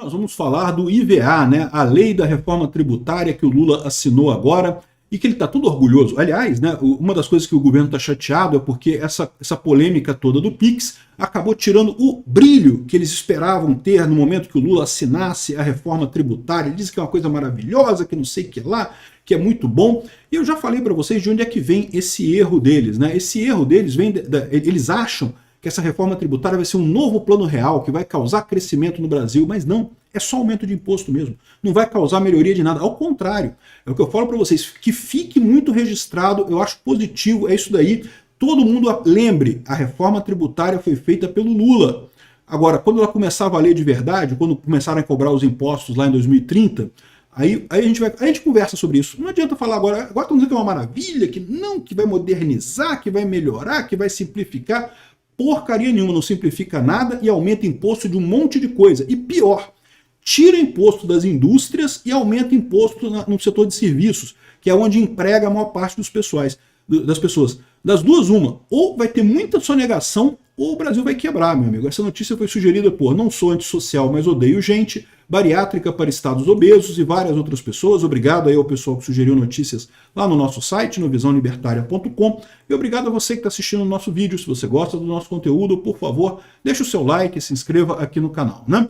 nós vamos falar do IVA, né? A lei da reforma tributária que o Lula assinou agora e que ele está todo orgulhoso. Aliás, né, uma das coisas que o governo está chateado é porque essa polêmica toda do PIX acabou tirando o brilho que eles esperavam ter no momento que o Lula assinasse a reforma tributária. Ele disse que é uma coisa maravilhosa, que não sei o que lá, que é muito bom. E eu já falei para vocês de onde é que vem esse erro deles, né? Esse erro deles vem, eles acham que essa reforma tributária vai ser um novo plano real, que vai causar crescimento no Brasil, mas não, é só aumento de imposto mesmo. Não vai causar melhoria de nada, ao contrário. É o que eu falo para vocês, que fique muito registrado, eu acho positivo, é isso daí. Todo mundo lembre, a reforma tributária foi feita pelo Lula. Agora, quando ela começar a valer de verdade, quando começarem a cobrar os impostos lá em 2030, aí a gente conversa sobre isso. Não adianta falar agora estão dizendo que é uma maravilha, que não, que vai modernizar, que vai melhorar, que vai simplificar. Porcaria nenhuma, não simplifica nada e aumenta imposto de um monte de coisa. E pior, tira imposto das indústrias e aumenta imposto no setor de serviços, que é onde emprega a maior parte das pessoas. Das duas, uma, ou vai ter muita sonegação ou o Brasil vai quebrar, meu amigo. Essa notícia foi sugerida por Não Sou Antissocial, mas Odeio Gente, Bariátrica para Estados Obesos e várias outras pessoas. Obrigado aí ao pessoal que sugeriu notícias lá no nosso site, no visãolibertaria.com. E obrigado a você que está assistindo o nosso vídeo. Se você gosta do nosso conteúdo, por favor, deixe o seu like e se inscreva aqui no canal, né?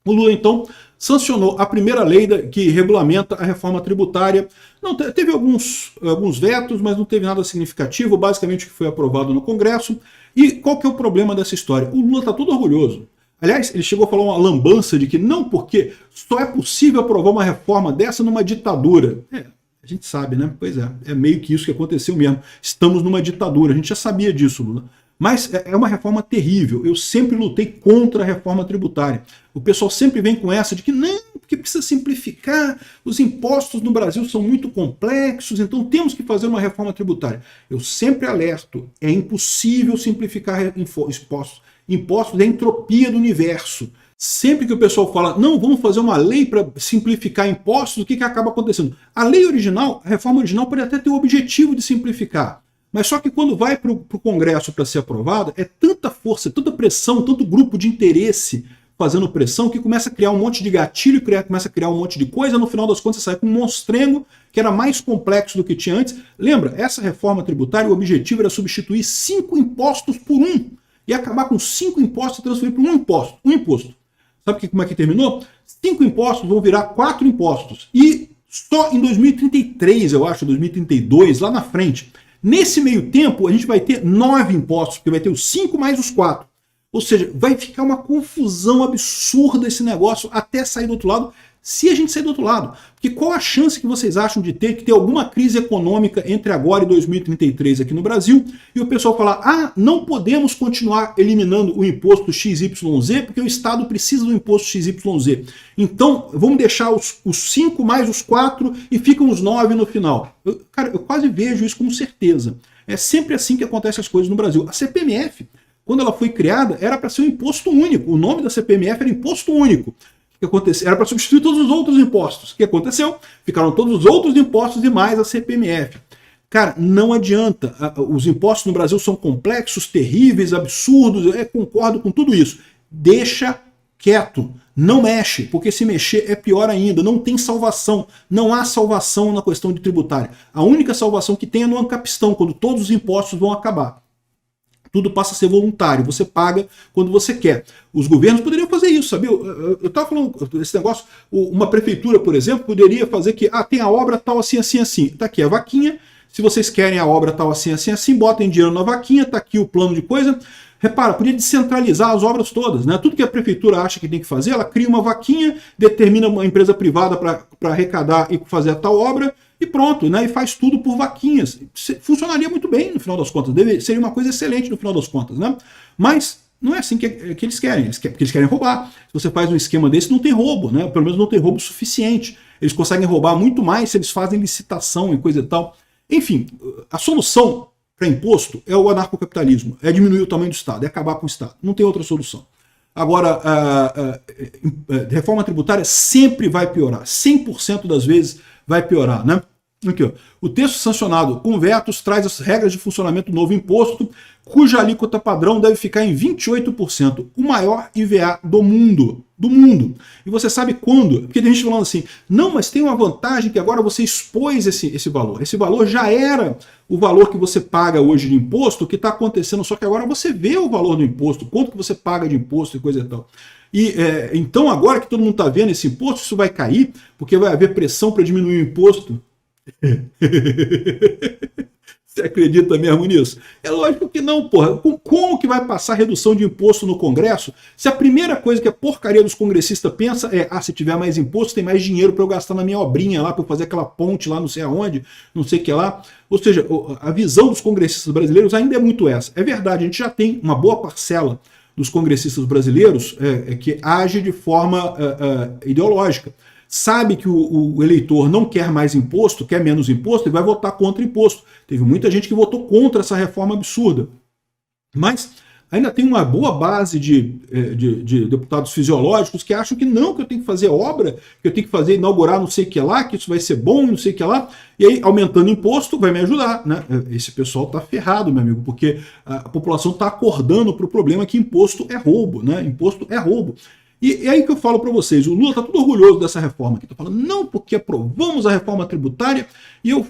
O Lula, então, sancionou a primeira lei que regulamenta a reforma tributária. Não, teve alguns vetos, mas não teve nada significativo, basicamente o que foi aprovado no Congresso. E qual que é o problema dessa história? O Lula está todo orgulhoso. Aliás, ele chegou a falar uma lambança de que não, porque só é possível aprovar uma reforma dessa numa ditadura. A gente sabe, né? Pois é meio que isso que aconteceu mesmo. Estamos numa ditadura, a gente já sabia disso, Lula. Mas é uma reforma terrível. Eu sempre lutei contra a reforma tributária. O pessoal sempre vem com essa de que não, porque precisa simplificar, os impostos no Brasil são muito complexos, então temos que fazer uma reforma tributária. Eu sempre alerto, é impossível simplificar impostos. Impostos é a entropia do universo. Sempre que o pessoal fala, não, vamos fazer uma lei para simplificar impostos, o que acaba acontecendo? A lei original, a reforma original pode até ter o objetivo de simplificar. Mas só que quando vai para o Congresso para ser aprovada, é tanta força, tanta pressão, tanto grupo de interesse fazendo pressão, que começa a criar um monte de gatilho, começa a criar um monte de coisa, no final das contas sai com um monstrengo que era mais complexo do que tinha antes. Lembra, essa reforma tributária, o objetivo era substituir 5 impostos por um, e acabar com 5 impostos e transferir para um imposto. Sabe como é que terminou? 5 impostos vão virar 4 impostos. E só em 2033, eu acho, 2032, lá na frente, nesse meio tempo, a gente vai ter 9 impostos, porque vai ter os 5 mais os 4. Ou seja, vai ficar uma confusão absurda esse negócio até sair do outro lado, se a gente sair do outro lado. Porque qual a chance que vocês acham de ter alguma crise econômica entre agora e 2033 aqui no Brasil, e o pessoal falar, ah, não podemos continuar eliminando o imposto XYZ, porque o Estado precisa do imposto XYZ. Então, vamos deixar os 5 mais os 4 e ficam os 9 no final. Cara, eu quase vejo isso com certeza. É sempre assim que acontecem as coisas no Brasil. A CPMF, quando ela foi criada, era para ser um imposto único. O nome da CPMF era Imposto Único. O que aconteceu? Era para substituir todos os outros impostos. O que aconteceu? Ficaram todos os outros impostos e mais a CPMF. Cara, não adianta. Os impostos no Brasil são complexos, terríveis, absurdos. Eu concordo com tudo isso. Deixa quieto. Não mexe, porque se mexer é pior ainda. Não tem salvação. Não há salvação na questão de tributária. A única salvação que tem é no ancapistão, quando todos os impostos vão acabar. Tudo passa a ser voluntário, você paga quando você quer. Os governos poderiam fazer isso, sabia? Eu estava falando desse negócio, uma prefeitura, por exemplo, poderia fazer que, tem a obra tal assim, assim, assim. Está aqui a vaquinha, se vocês querem a obra tal assim, assim, assim, botem dinheiro na vaquinha, está aqui o plano de coisa. Repara, podia descentralizar as obras todas, né? Tudo que a prefeitura acha que tem que fazer, ela cria uma vaquinha, determina uma empresa privada para arrecadar e fazer a tal obra, e pronto, né? E faz tudo por vaquinhas. Funcionaria muito bem no final das contas, seria uma coisa excelente no final das contas, né? Mas não é assim que eles querem, porque eles querem roubar. Se você faz um esquema desse, não tem roubo, né? Pelo menos não tem roubo suficiente. Eles conseguem roubar muito mais se eles fazem licitação e coisa e tal. Enfim, a solução para imposto é o anarcocapitalismo, é diminuir o tamanho do Estado, é acabar com o Estado. Não tem outra solução. Agora, a reforma tributária sempre vai piorar, 100% das vezes vai piorar, né? Aqui, ó. O texto sancionado com vetos traz as regras de funcionamento do novo imposto, cuja alíquota padrão deve ficar em 28%, o maior IVA do mundo. Do mundo. E você sabe quando? Porque tem gente falando assim, não, mas tem uma vantagem que agora você expôs esse valor. Esse valor já era o valor que você paga hoje de imposto, o que está acontecendo, só que agora você vê o valor do imposto, quanto que você paga de imposto e coisa e tal. E então agora que todo mundo está vendo esse imposto, isso vai cair, porque vai haver pressão para diminuir o imposto. Você acredita mesmo nisso? É lógico que não, porra. Como que vai passar redução de imposto no Congresso se a primeira coisa que a porcaria dos congressistas pensa é, se tiver mais imposto, tem mais dinheiro para eu gastar na minha obrinha lá, para eu fazer aquela ponte lá, não sei aonde, não sei o que lá. Ou seja, a visão dos congressistas brasileiros ainda é muito essa. É verdade, a gente já tem uma boa parcela dos congressistas brasileiros que age de forma ideológica. Sabe que o eleitor não quer mais imposto, quer menos imposto, e vai votar contra imposto. Teve muita gente que votou contra essa reforma absurda. Mas ainda tem uma boa base de deputados fisiológicos que acham que não, que eu tenho que fazer obra, que eu tenho que inaugurar não sei o que lá, que isso vai ser bom, não sei o que lá, e aí aumentando imposto vai me ajudar, né? Esse pessoal está ferrado, meu amigo, porque a população está acordando para o problema que imposto é roubo, né? Imposto é roubo. E aí que eu falo para vocês, o Lula está tudo orgulhoso dessa reforma aqui, está falando, não, porque aprovamos a reforma tributária, e eu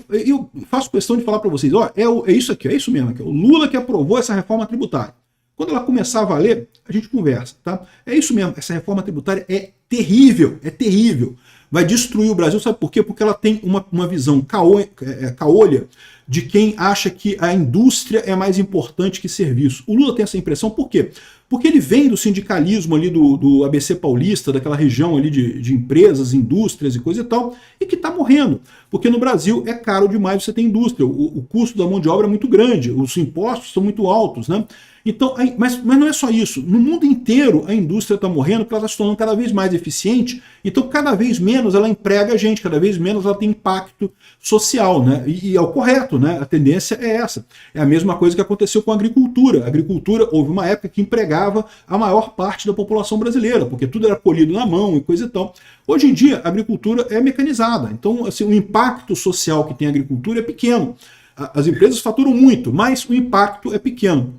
faço questão de falar para vocês, ó, é isso aqui, é isso mesmo, aqui, o Lula que aprovou essa reforma tributária. Quando ela começar a valer, a gente conversa, tá? É isso mesmo, essa reforma tributária é terrível, vai destruir o Brasil, sabe por quê? Porque ela tem uma visão caolha de quem acha que a indústria é mais importante que serviço. O Lula tem essa impressão, por quê? Porque ele vem do sindicalismo ali do ABC paulista, daquela região ali de empresas, indústrias e coisa e tal, e que está morrendo. Porque no Brasil é caro demais você ter indústria, o custo da mão de obra é muito grande, os impostos são muito altos, né? Então, mas não é só isso. No mundo inteiro a indústria está morrendo porque ela está se tornando cada vez mais eficiente, então cada vez menos ela emprega gente, cada vez menos ela tem impacto social, né? E é o correto, né? A tendência é essa. É a mesma coisa que aconteceu com a agricultura. A agricultura, houve uma época que empregava a maior parte da população brasileira, porque tudo era colhido na mão e coisa e tal. Hoje em dia a agricultura é mecanizada, então assim, o impacto social que tem a agricultura é pequeno. As empresas faturam muito, mas o impacto é pequeno.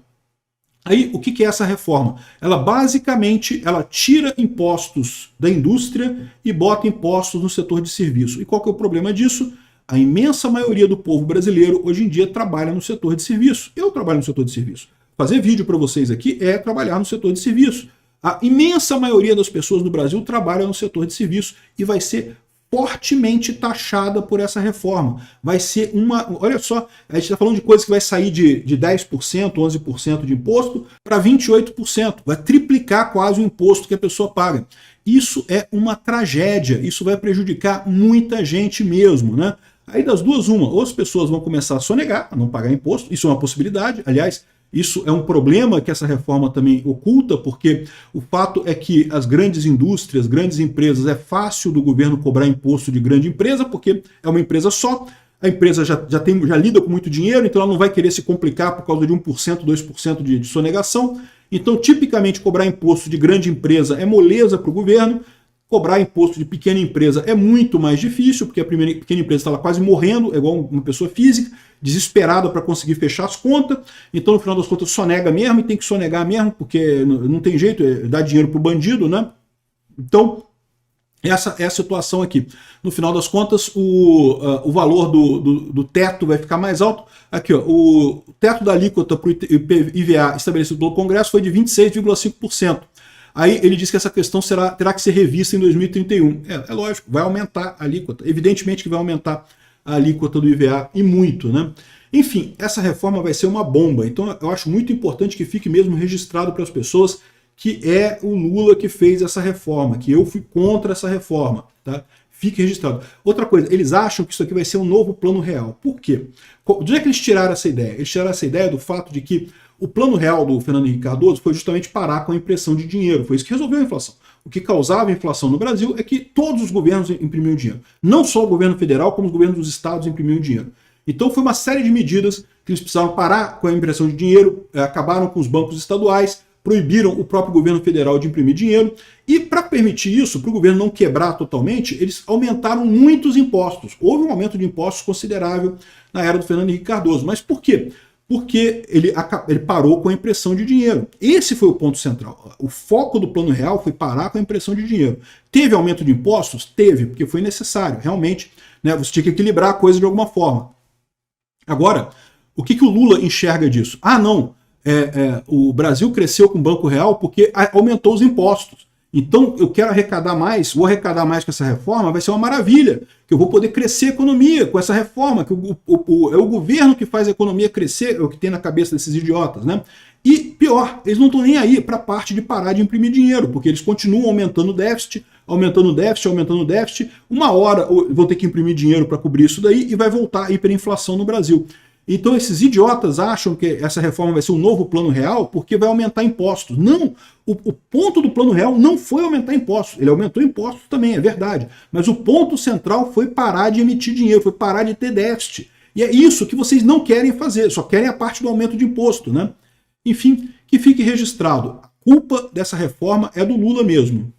Aí, o que é essa reforma? Ela basicamente tira impostos da indústria e bota impostos no setor de serviço. E qual que é o problema disso? A imensa maioria do povo brasileiro hoje em dia trabalha no setor de serviço. Eu trabalho no setor de serviço. Fazer vídeo para vocês aqui é trabalhar no setor de serviço. A imensa maioria das pessoas no Brasil trabalha no setor de serviço e vai ser fortemente taxada por essa reforma. Vai ser olha só, a gente está falando de coisas que vai sair de 10%, 11% de imposto para 28%. Vai triplicar quase o imposto que a pessoa paga. Isso é uma tragédia, isso vai prejudicar muita gente mesmo, né? Aí das duas, ou as pessoas vão começar a sonegar, a não pagar imposto, isso é uma possibilidade, aliás, isso é um problema que essa reforma também oculta, porque o fato é que as grandes indústrias, grandes empresas, é fácil do governo cobrar imposto de grande empresa, porque é uma empresa só, a empresa já lida com muito dinheiro, então ela não vai querer se complicar por causa de 1%, 2% de sonegação. Então, tipicamente, cobrar imposto de grande empresa é moleza para o governo, cobrar imposto de pequena empresa é muito mais difícil, porque a pequena empresa está lá quase morrendo, é igual uma pessoa física, desesperada para conseguir fechar as contas, então no final das contas sonega mesmo, e tem que sonegar mesmo, porque não tem jeito, dá dinheiro para o bandido, né? Então, essa é a situação aqui. No final das contas, o valor do teto vai ficar mais alto. Aqui, ó, o teto da alíquota para o IVA estabelecido pelo Congresso foi de 26,5%. Aí ele diz que essa questão terá que ser revista em 2031. É lógico, vai aumentar a alíquota. Evidentemente que vai aumentar a alíquota do IVA e muito, né? Enfim, essa reforma vai ser uma bomba. Então eu acho muito importante que fique mesmo registrado para as pessoas que é o Lula que fez essa reforma, que eu fui contra essa reforma, tá? Fique registrado. Outra coisa, eles acham que isso aqui vai ser um novo plano real. Por quê? De onde é que eles tiraram essa ideia? Eles tiraram essa ideia do fato de que o plano real do Fernando Henrique Cardoso foi justamente parar com a impressão de dinheiro. Foi isso que resolveu a inflação. O que causava a inflação no Brasil é que todos os governos imprimiam dinheiro. Não só o governo federal, como os governos dos estados imprimiam dinheiro. Então foi uma série de medidas que eles precisavam parar com a impressão de dinheiro, acabaram com os bancos estaduais, proibiram o próprio governo federal de imprimir dinheiro, e para permitir isso, para o governo não quebrar totalmente, eles aumentaram muitos impostos. Houve um aumento de impostos considerável na era do Fernando Henrique Cardoso. Mas por quê? Porque ele parou com a impressão de dinheiro. Esse foi o ponto central. O foco do Plano Real foi parar com a impressão de dinheiro. Teve aumento de impostos? Teve, porque foi necessário. Realmente, né, você tinha que equilibrar a coisa de alguma forma. Agora, o que o Lula enxerga disso? Ah, não, o Brasil cresceu com o Banco Real porque aumentou os impostos. Então eu quero arrecadar mais, vou arrecadar mais com essa reforma, vai ser uma maravilha, que eu vou poder crescer a economia com essa reforma, que é o governo que faz a economia crescer, é o que tem na cabeça desses idiotas, né? E pior, eles não estão nem aí para a parte de parar de imprimir dinheiro, porque eles continuam aumentando o déficit, aumentando o déficit, aumentando o déficit. Uma hora vão ter que imprimir dinheiro para cobrir isso daí e vai voltar a hiperinflação no Brasil. Então esses idiotas acham que essa reforma vai ser um novo Plano Real porque vai aumentar impostos. Não, o ponto do Plano Real não foi aumentar impostos. Ele aumentou impostos também, é verdade. Mas o ponto central foi parar de emitir dinheiro, foi parar de ter déficit. E é isso que vocês não querem fazer, só querem a parte do aumento de imposto, né? Enfim, que fique registrado. A culpa dessa reforma é do Lula mesmo.